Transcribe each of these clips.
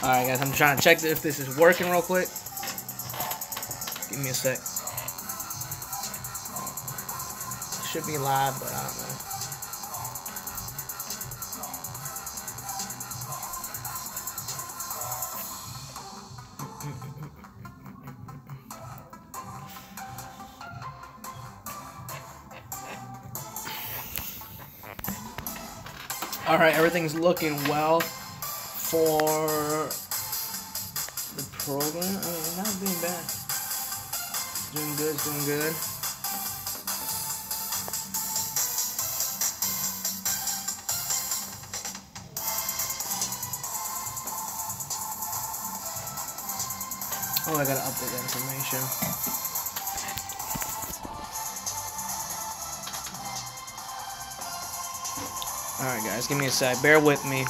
Alright guys, I'm trying to check if this is working real quick. Give me a sec. Should be live, but I don't know. Alright, everything's looking well for the program. I mean, not being bad. Doing good, doing good. Oh, I gotta update that information. Alright guys, give me a sec. Bear with me.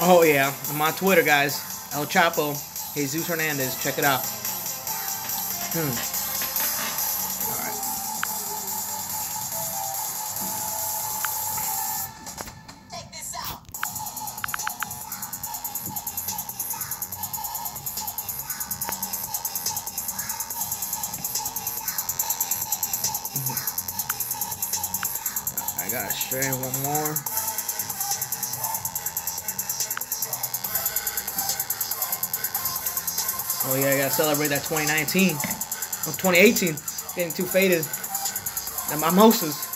Oh yeah, I'm on Twitter, guys. El Chapo, Jesus Hernandez. Check it out. Alright. Check this out. I gotta strain one more. Oh yeah, I gotta celebrate that 2019. Oh, 2018. Getting too faded. And mimosas.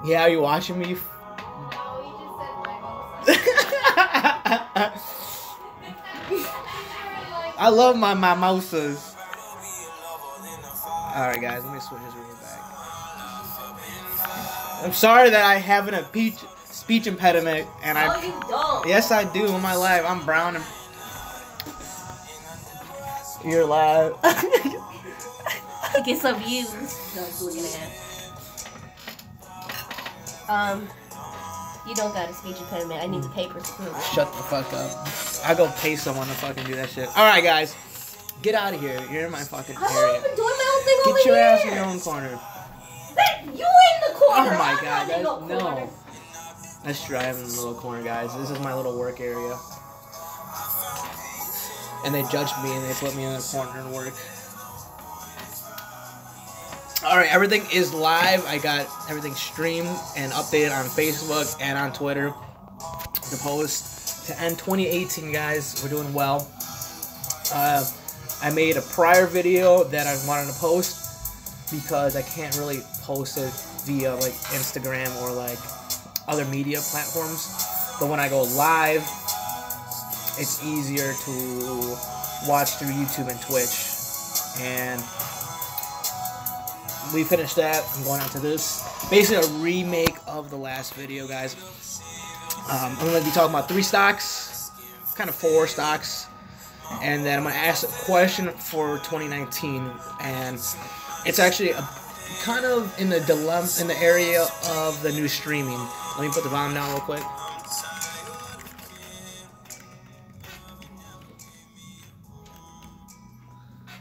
Yeah, are you watching me? I love my mimosas. Alright guys, let me switch this real back. I'm sorry that I have a speech impediment, and No, you don't. Yes, I do. In my life, I'm brown and you're live. Get some views. No, it's looking at. You don't got a speech impediment. I need the papers too. Shut the fuck up. I'll go pay someone to fucking do that shit. Alright, guys. Get out of here. You're in my fucking I'm not area. even doing my own thing over Get your here. ass in your own corner. You in the corner. Oh my I'm god, not in guys. no corner. No. That's true. I'm in the little corner, guys. This is my little work area. And they judged me and they put me in the corner and work. Alright, everything is live. I got everything streamed and updated on Facebook and on Twitter. The post to end 2018, guys. We're doing well. I made a prior video that I wanted to post because I can't really post it via like Instagram or like other media platforms. But when I go live, it's easier to watch through YouTube and Twitch. And we finished that. I'm going on to this. Basically a remake of the last video, guys. I'm going to be talking about 3 stocks, kind of 4 stocks. And then I'm going to ask a question for 2019. And it's actually a kind of in the dilemma, in the area of the new streaming. Let me put the volume down real quick.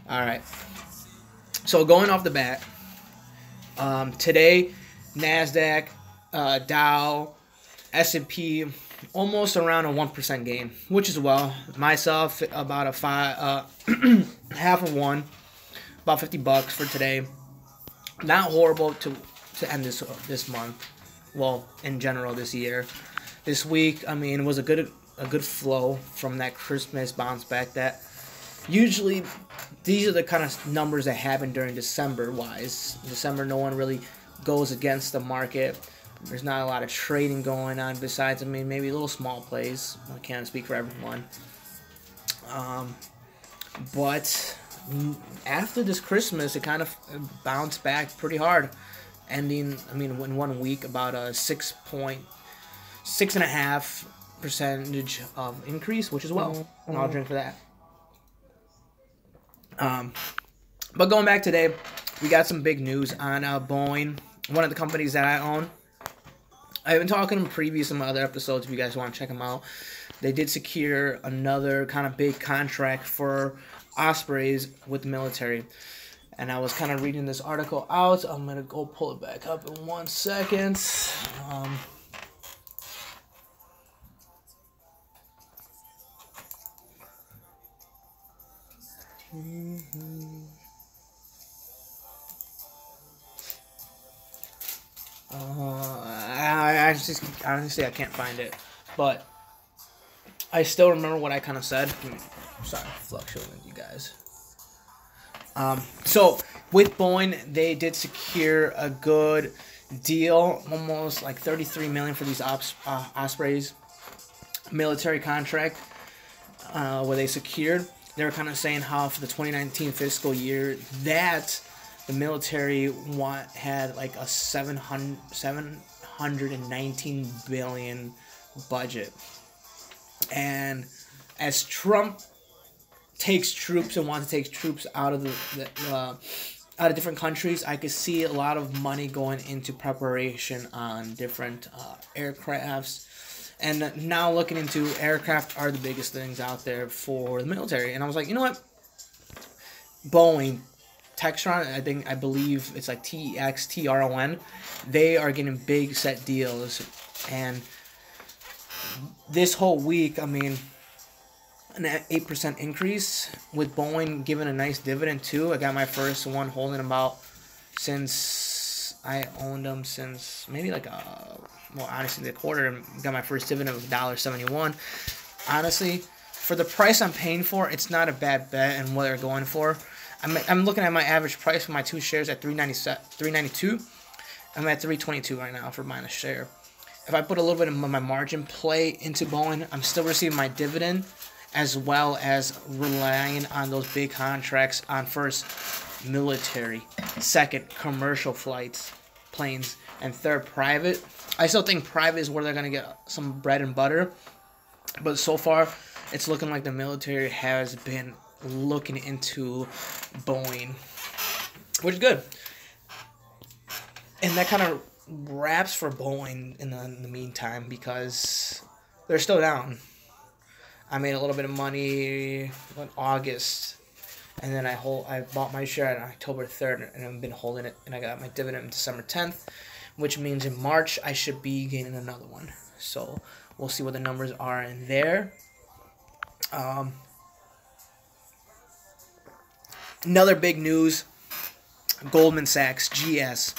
Alright. So going off the bat, today, NASDAQ, Dow, S&P, almost around a 1% gain, which is well. Myself, about a half of one, about $50 for today. Not horrible to end this month. Well, in general, this year, this week. I mean, it was a good flow from that Christmas bounce back. That usually these are the kind of numbers that happen during December. December, no one really goes against the market. There's not a lot of trading going on. Besides, I mean, maybe little small plays. I can't speak for everyone. But after this Christmas, it kind of bounced back pretty hard, ending, I mean, in 1 week, about a 6.5 percentage of increase, which is well, and I'll drink for that. But going back today, we got some big news on Boeing, one of the companies that I own. I've been talking in previous in my other episodes. If you guys want to check them out, they did secure another kind of big contract for Ospreys with the military. And I was kind of reading this article out. I'm gonna go pull it back up in 1 second. Honestly, I can't find it, but I still remember what I kind of said. Sorry, fluctuating with you guys. So with Boeing, they did secure a good deal, almost like $33 million for these Ospreys military contract, where they secured. They were kind of saying how for the 2019 fiscal year that the military had like a $719 billion budget. And as Trump takes troops and wants to take troops out of out of different countries, I could see a lot of money going into preparation on different aircrafts. And now looking into aircraft are the biggest things out there for the military. And I was like, you know what? Boeing, Textron, I believe it's like TXTRON, they are getting big set deals. And this whole week, I mean, an 8% increase with Boeing giving a nice dividend too. I got my first one holding about since I owned them since maybe like honestly the quarter. Got my first dividend of $1.71. Honestly, for the price I'm paying for, it's not a bad bet and what they're going for. I'm looking at my average price for my 2 shares at $3.92. I'm at $3.22 right now for buying a share. If I put a little bit of my margin play into Boeing, I'm still receiving my dividend, as well as relying on those big contracts on first military, second commercial flights, planes, and third private. I still think private is where they're going to get some bread and butter, but so far it's looking like the military has been looking into Boeing, which is good. And that kind of wraps for Boeing in the meantime, because they're still down. I made a little bit of money in August, and then I bought my share on October 3rd, and I've been holding it, and I got my dividend on December 10th, which means in March I should be gaining another one. So we'll see what the numbers are in there. Another big news, Goldman Sachs, GS,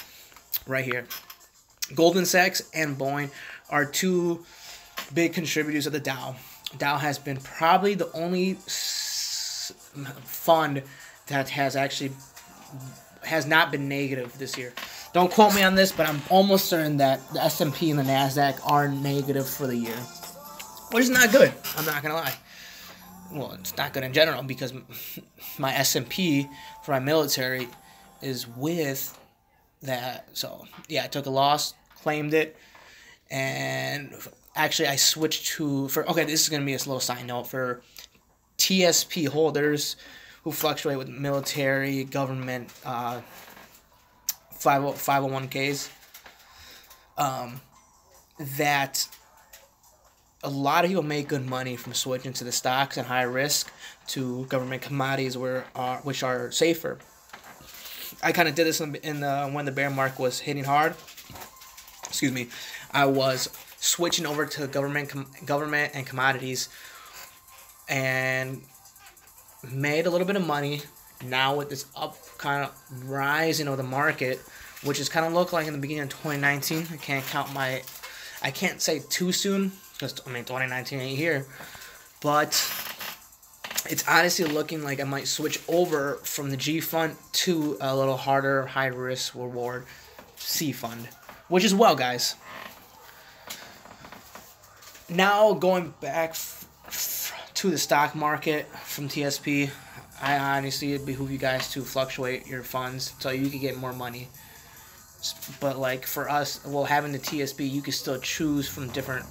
right here. Goldman Sachs and Boeing are two big contributors of the Dow. Dow has been probably the only fund that has not been negative this year. Don't quote me on this, but I'm almost certain that the S&P and the NASDAQ are negative for the year, which is not good. I'm not going to lie. Well, it's not good in general because my S&P for my military is with that. So, yeah, I took a loss, claimed it, and actually I switched to, okay, this is going to be a little side note for TSP holders who fluctuate with military, government, 501ks, that a lot of people make good money from switching to the stocks and high risk to government commodities which are safer. I kind of did this when the bear market was hitting hard. Excuse me. I was switching over to government and commodities and made a little bit of money. Now with this up kind of rising of the market, which is kind of look like in the beginning of 2019. I can't say too soon because 2019 ain't here, but it's honestly looking like I might switch over from the G fund to a little harder, high risk reward C fund, which is well, guys. Now going back to the stock market from TSP, I honestly it'd behoove you guys to fluctuate your funds so you can get more money. But like for us, having the TSP, you can still choose from different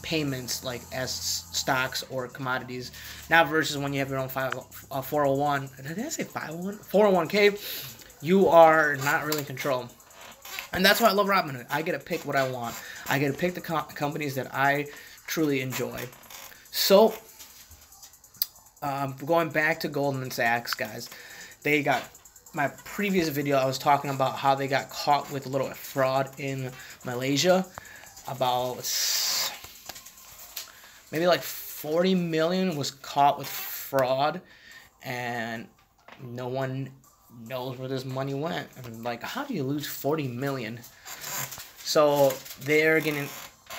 payments like as stocks or commodities. Now versus when you have your own 401. Did I say 501? 401k, you are not really in control. And that's why I love Robinhood. I get to pick what I want. I get to pick the companies that I truly enjoy. So, going back to Goldman Sachs, guys, they got my previous video. I was talking about how they got caught with a little fraud in Malaysia. About maybe like 40 million was caught with fraud, and no one knows where this money went. And like, how do you lose 40 million? So they're getting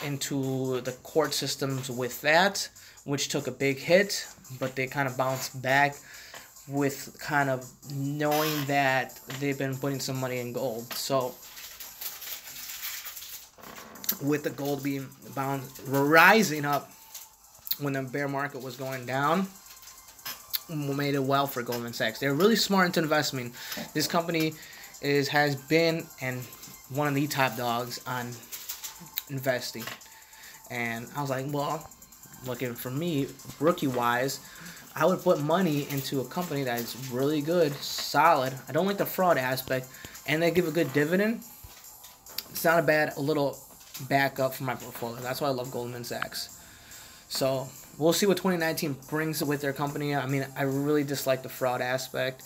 into the court systems with that, which took a big hit, but they kind of bounced back with kind of knowing that they've been putting some money in gold. So with the gold being rising up when the bear market was going down, made it well for Goldman Sachs. They're really smart into investing. This company has been and one of the top dogs on investing. And I was like, well, looking for me, rookie-wise, I would put money into a company that is really good, solid. I don't like the fraud aspect, and they give a good dividend. It's not a little backup for my portfolio. That's why I love Goldman Sachs. So we'll see what 2019 brings with their company. I mean, I really dislike the fraud aspect.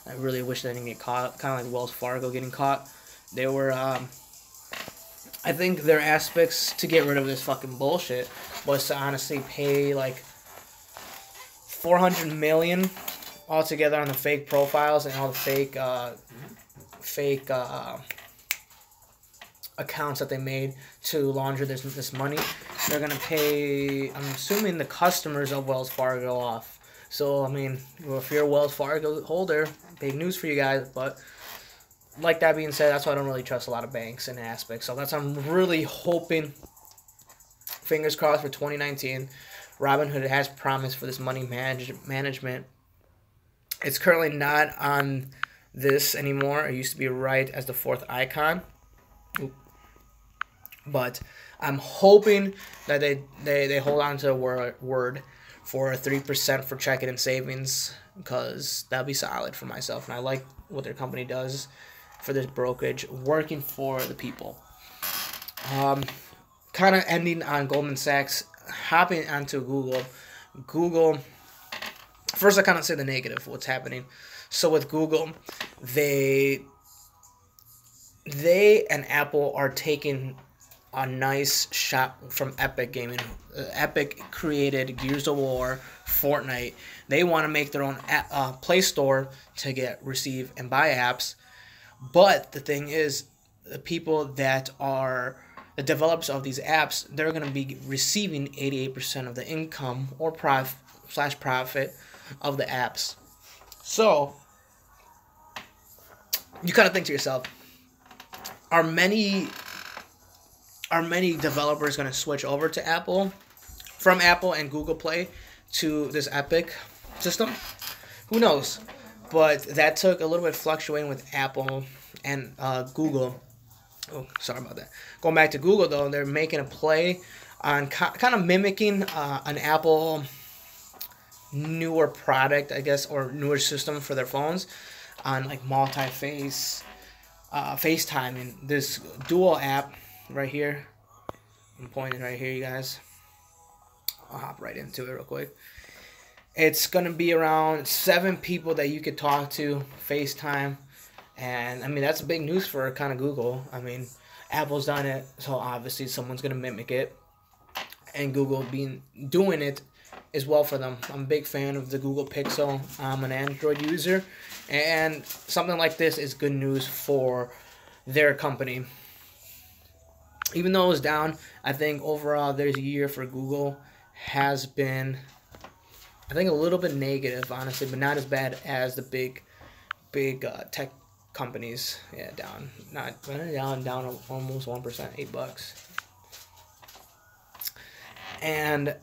I really wish they didn't get caught, kind of like Wells Fargo getting caught. They were, I think their aspects to get rid of this fucking bullshit was to honestly pay like 400 million altogether on the fake profiles and all the fake accounts that they made to launder this money. They're gonna pay, I'm assuming, the customers of Wells Fargo off. So I mean, if you're a Wells Fargo holder, big news for you guys. But like that being said, that's why I don't really trust a lot of banks and aspects. So that's what I'm really hoping. Fingers crossed for 2019. Robinhood has promised for this money management. It's currently not on this anymore. It used to be right as the fourth icon. But I'm hoping that they hold on to the word for 3% for checking and savings, because that'd be solid for myself. And I like what their company does for this brokerage, working for the people. Kind of ending on Goldman Sachs, hopping onto Google. Google, first I kind of say the negative, what's happening. So with Google, they and Apple are taking a nice shot from Epic Gaming. Epic created Gears of War, Fortnite. They want to make their own Play Store to receive and buy apps. But the thing is, the people that are the developers of these apps, they're going to be receiving 88% of the income or profit of the apps. So you kind of think to yourself, are many developers going to switch over to Apple, from Apple and Google Play to this Epic system? Who knows? But that took a little bit fluctuating with Apple and Google. Oh, sorry about that. Going back to Google, though, they're making a play on kind of mimicking an Apple newer product, I guess, or newer system for their phones on like multi-face FaceTiming. This dual app right here. I'm pointing right here, you guys. I'll hop right into it real quick. It's going to be around 7 people that you could talk to, FaceTime. And, I mean, that's big news for kind of Google. I mean, Apple's done it, so obviously someone's going to mimic it. And Google doing it is well for them. I'm a big fan of the Google Pixel. I'm an Android user. And something like this is good news for their company. Even though it was down, I think overall their year for Google has been, I think, a little bit negative, honestly, but not as bad as the big tech companies. Yeah, down almost 1%, $8. And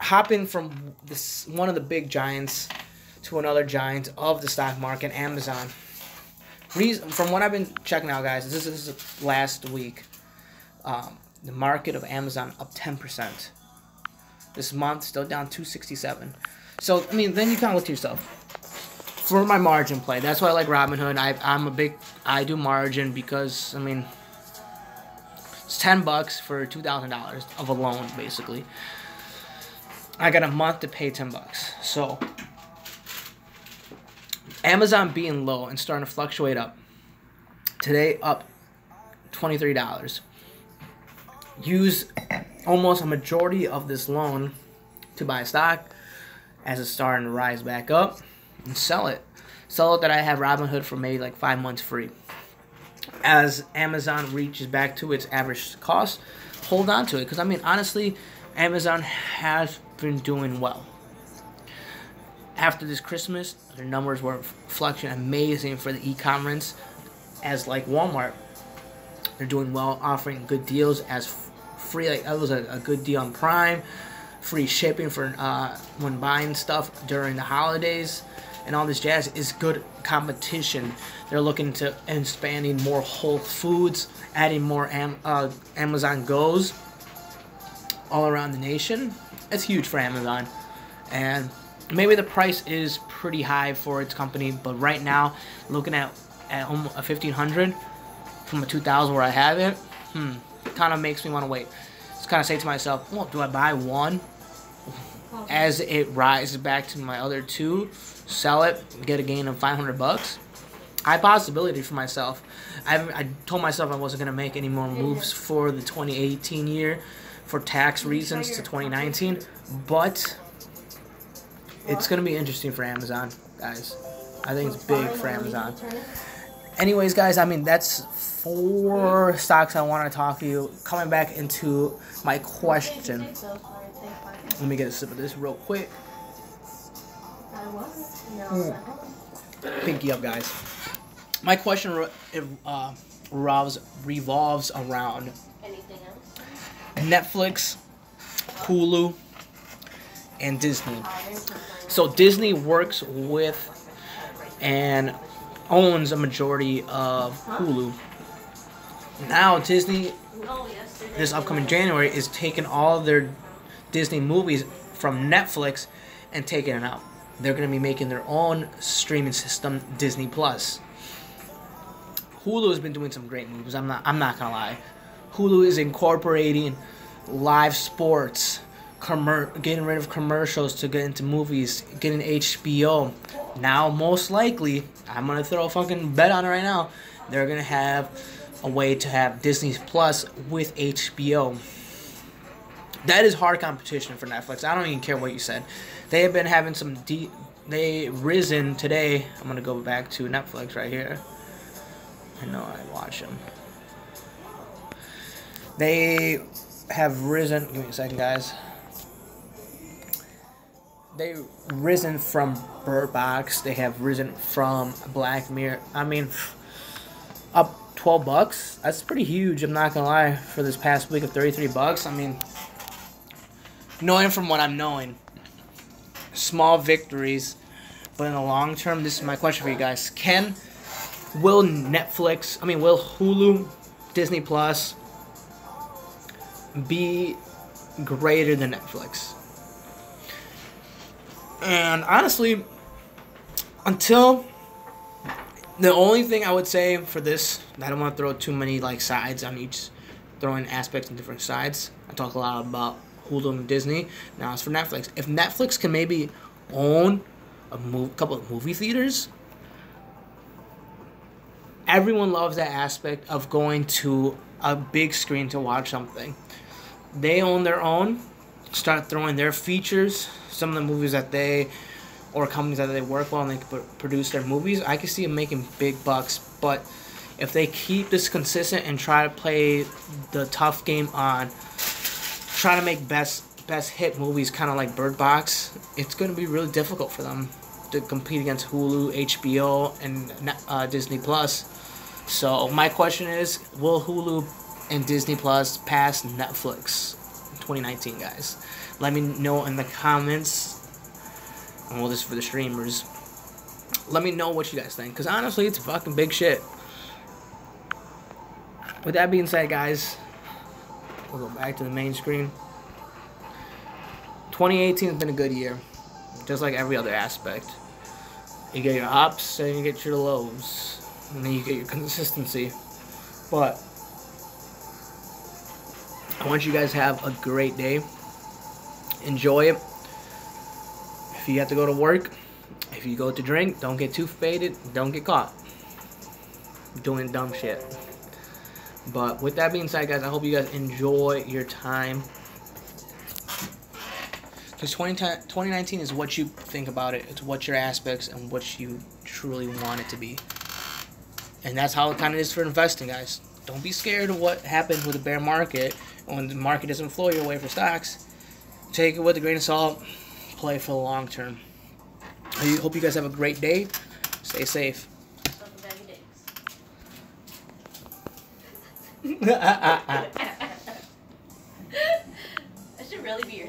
hopping from this one of the big giants to another giant of the stock market, Amazon. From what I've been checking out, guys, this is last week. The market of Amazon up 10%. This month, still down 267. So, I mean, then you kind of look to yourself. For my margin play, that's why I like Robinhood. I do margin because, I mean, it's $10 for $2,000 of a loan, basically. I got a month to pay $10. So, Amazon being low and starting to fluctuate up. Today, up $23. Use almost a majority of this loan to buy stock as it's starting to rise back up and sell it. Sell it that I have Robinhood for maybe like 5 months free. As Amazon reaches back to its average cost, hold on to it. Because, I mean, honestly, Amazon has been doing well. After this Christmas, their numbers were fluctuating amazing for the e-commerce. As like Walmart, they're doing well, offering good deals as free. Like that was a good deal on Prime, free shipping for when buying stuff during the holidays, and all this jazz is good competition. They're looking to expanding more Whole Foods, adding more Amazon Go's all around the nation. It's huge for Amazon, and maybe the price is pretty high for its company, but right now, looking at almost a 1,500 from a 2,000 where I have it, kind of makes me want to wait. Just kind of say to myself, well, do I buy one as it rises back to my other two, sell it, get a gain of $500? High possibility for myself. I told myself I wasn't going to make any more moves for the 2018 year for tax reasons to 2019, but it's going to be interesting for Amazon, guys. I think it's big for Amazon. Anyways, guys, I mean, that's 4 stocks I want to talk to you. Coming back into my question. Let me get a sip of this real quick. Pinky up, guys. My question revolves around Netflix, Hulu, and Disney. So Disney works with and owns a majority of Hulu. Now Disney, this upcoming January, is taking all their Disney movies from Netflix and taking it out. They're going to be making their own streaming system, Disney Plus. Hulu has been doing some great movies. I'm not gonna lie. Hulu is incorporating live sports, getting rid of commercials to get into movies, getting HBO. Now, most likely, I'm going to throw a fucking bet on it right now, they're going to have a way to have Disney Plus with HBO. That is hard competition for Netflix. I don't even care what you said. They have been having some they risen today. I'm going to go back to Netflix right here. I know I watch them. They have risen. Give me a second, guys. They've risen from Bird Box. They have risen from Black Mirror. I mean, up $12. That's pretty huge. I'm not gonna lie. For this past week of $33. I mean, knowing from what I'm knowing, small victories, but in the long term, this is my question for you guys: will Hulu, Disney Plus be greater than Netflix? And honestly, until the only thing I would say for this, I don't want to throw too many like sides on each, throwing aspects on different sides. I talk a lot about Hulu and Disney. Now it's for Netflix. If Netflix can maybe own a couple of movie theaters, everyone loves that aspect of going to a big screen to watch something. They own their own, start throwing their features, some of the movies that they, or companies that they work well and they can produce their movies, I can see them making big bucks. But if they keep this consistent and try to play the tough game on trying to make best hit movies, kind of like Bird Box, it's going to be really difficult for them to compete against Hulu, HBO, and Disney Plus. So my question is, will Hulu and Disney Plus pass Netflix in 2019, guys? Let me know in the comments. And well, this is for the streamers. Let me know what you guys think, because honestly, it's fucking big shit. With that being said, guys, we'll go back to the main screen. 2018 has been a good year, just like every other aspect. You get your ups and you get your lows, and then you get your consistency. But I want you guys to have a great day. Enjoy it. If you have to go to work, if you go to drink, don't get too faded. Don't get caught doing dumb shit. But with that being said, guys, I hope you guys enjoy your time. Because 2019 is what you think about it. It's what your aspects and what you truly want it to be. And that's how it kind of is for investing, guys. Don't be scared of what happens with the bear market. When the market doesn't flow your way for stocks, take it with a grain of salt. Play for the long term. I hope you guys have a great day. Stay safe. That should really be your